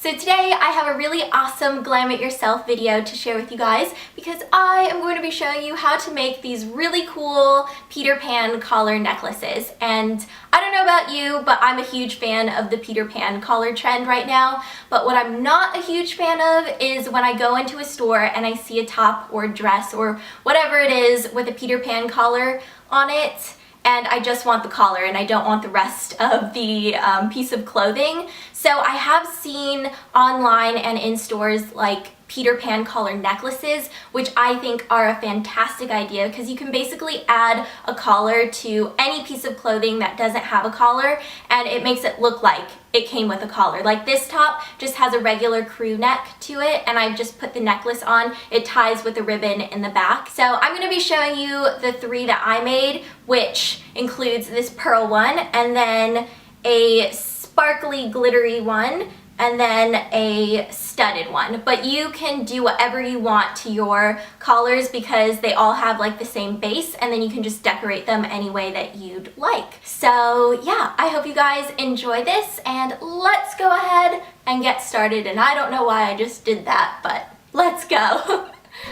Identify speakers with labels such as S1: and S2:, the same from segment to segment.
S1: So today I have a really awesome Glam It Yourself video to share with you guys because I am going to be showing you how to make these really cool Peter Pan collar necklaces. And I don't know about you, but I'm a huge fan of the Peter Pan collar trend right now. But what I'm not a huge fan of is when I go into a store and I see a top or dress or whatever it is with a Peter Pan collar on it, and I just want the collar and I don't want the rest of the piece of clothing. So I have seen online and in stores like Peter Pan collar necklaces, which I think are a fantastic idea because you can basically add a collar to any piece of clothing that doesn't have a collar and it makes it look like it came with a collar. Like this top just has a regular crew neck to it and I've just put the necklace on. It ties with a ribbon in the back. So I'm going to be showing you the three that I made, which includes this pearl one and then a sparkly glittery one and then a studded one. But you can do whatever you want to your collars because they all have like the same base and then you can just decorate them any way that you'd like. So yeah, I hope you guys enjoy this and let's go ahead and get started. And I don't know why I just did that, but let's go.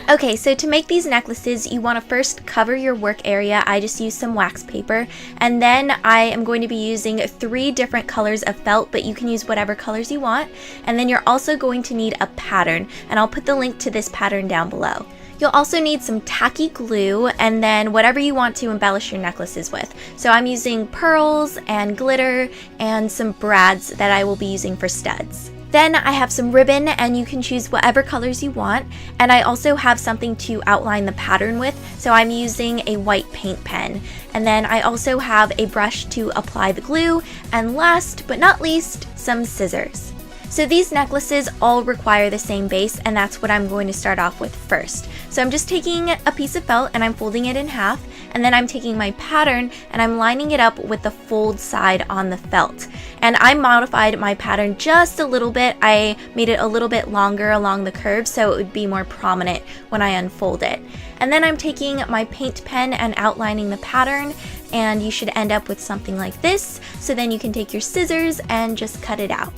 S2: Okay, so to make these necklaces, you want to first cover your work area. I just used some wax paper, and then I am going to be using 3 different colors of felt, but you can use whatever colors you want. And then you're also going to need a pattern, and I'll put the link to this pattern down below. You'll also need some tacky glue and then whatever you want to embellish your necklaces with. So I'm using pearls and glitter and some brads that I will be using for studs. Then I have some ribbon and you can choose whatever colors you want, and I also have something to outline the pattern with, so I'm using a white paint pen. And then I also have a brush to apply the glue, and last but not least, some scissors. So these necklaces all require the same base, and that's what I'm going to start off with first. So I'm just taking a piece of felt and I'm folding it in half, and then I'm taking my pattern and I'm lining it up with the fold side on the felt. And I modified my pattern just a little bit. I made it a little bit longer along the curve so it would be more prominent when I unfold it. And then I'm taking my paint pen and outlining the pattern, and you should end up with something like this. So then you can take your scissors and just cut it out.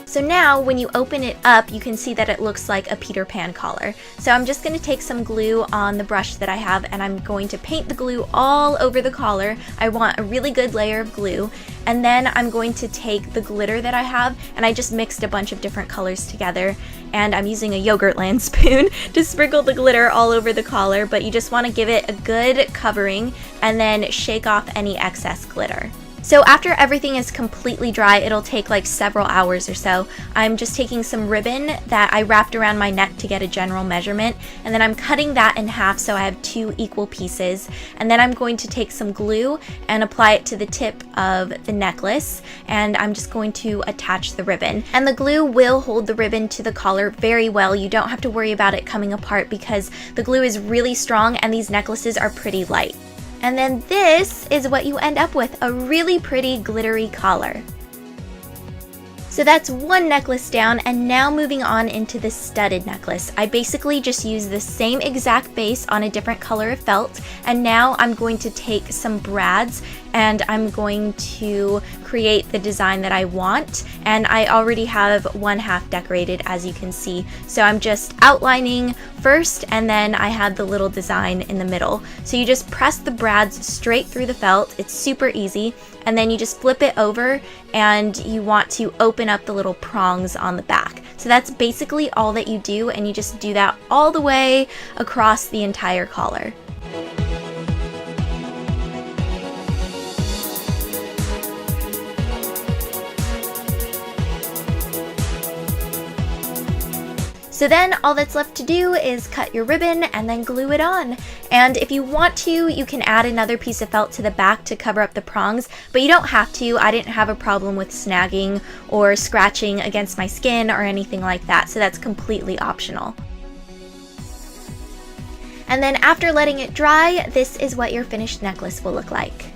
S2: So now when you open it up, you can see that it looks like a Peter Pan collar. So I'm just going to take some glue on the brush that I have and I'm going to paint the glue all over the collar. I want a really good layer of glue. And then I'm going to take the glitter that I have, and I just mixed a bunch of different colors together. And I'm using a Yogurtland spoon to sprinkle the glitter all over the collar, but you just want to give it a good covering and then shake off any excess glitter. So after everything is completely dry, it'll take like several hours or so. I'm just taking some ribbon that I wrapped around my neck to get a general measurement, and then I'm cutting that in half so I have 2 equal pieces. And then I'm going to take some glue and apply it to the tip of the necklace, and I'm just going to attach the ribbon. And the glue will hold the ribbon to the collar very well. You don't have to worry about it coming apart because the glue is really strong and these necklaces are pretty light. And then this is what you end up with, a really pretty glittery collar. So that's one necklace down, and now moving on into the studded necklace. I basically just use the same exact base on a different color of felt, and now I'm going to take some brads and I'm going to create the design that I want, and I already have one half decorated, as you can see. So I'm just outlining first and then I have the little design in the middle. So you just press the brads straight through the felt, it's super easy, and then you just flip it over and you want to open up the little prongs on the back. So that's basically all that you do, and you just do that all the way across the entire collar. So then all that's left to do is cut your ribbon and then glue it on. And if you want to, you can add another piece of felt to the back to cover up the prongs, but you don't have to. I didn't have a problem with snagging or scratching against my skin or anything like that, so that's completely optional. And then after letting it dry, this is what your finished necklace will look like.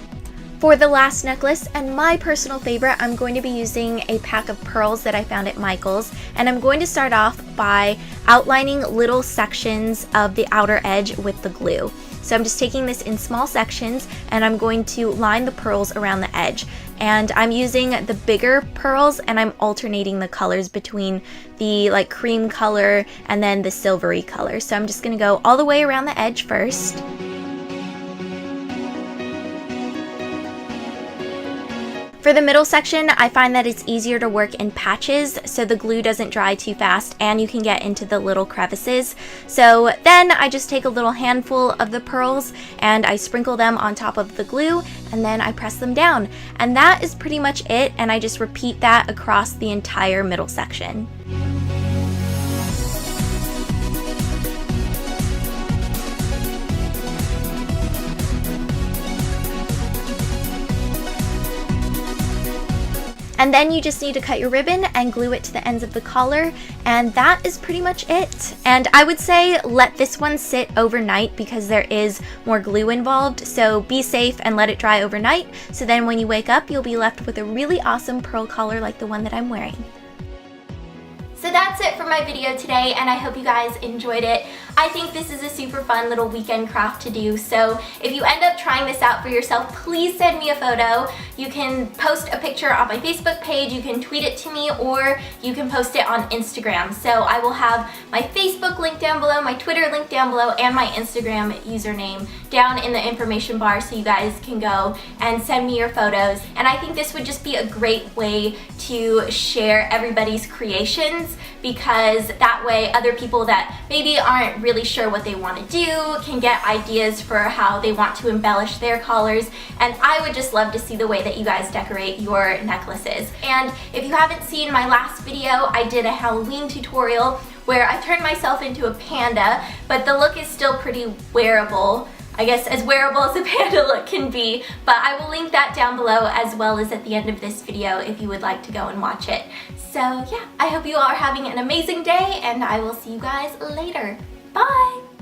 S2: For the last necklace, and my personal favorite, I'm going to be using a pack of pearls that I found at Michael's, and I'm going to start off by outlining little sections of the outer edge with the glue. So I'm just taking this in small sections and I'm going to line the pearls around the edge. And I'm using the bigger pearls and I'm alternating the colors between the like cream color and then the silvery color. So I'm just going to go all the way around the edge first. For the middle section, I find that it's easier to work in patches so the glue doesn't dry too fast and you can get into the little crevices. So then I just take a little handful of the pearls and I sprinkle them on top of the glue and then I press them down. And that is pretty much it, and I just repeat that across the entire middle section. And then you just need to cut your ribbon and glue it to the ends of the collar, and that is pretty much it. And I would say let this one sit overnight because there is more glue involved, so be safe and let it dry overnight, so then when you wake up you'll be left with a really awesome pearl collar like the one that I'm wearing.
S1: So that's it for my video today, and I hope you guys enjoyed it. I think this is a super fun little weekend craft to do, so if you end up trying this out for yourself, please send me a photo. You can post a picture on my Facebook page, you can tweet it to me, or you can post it on Instagram. So I will have my Facebook link down below, my Twitter link down below, and my Instagram username down in the information bar so you guys can go and send me your photos. And I think this would just be a great way to share everybody's creations, because that way other people that maybe aren't really sure what they want to do can get ideas for how they want to embellish their collars. And I would just love to see the way that you guys decorate your necklaces. And if you haven't seen my last video, I did a Halloween tutorial where I turned myself into a panda, but the look is still pretty wearable. I guess as wearable as a panda look can be, but I will link that down below as well as at the end of this video if you would like to go and watch it. So yeah, I hope you all are having an amazing day, and I will see you guys later. Bye!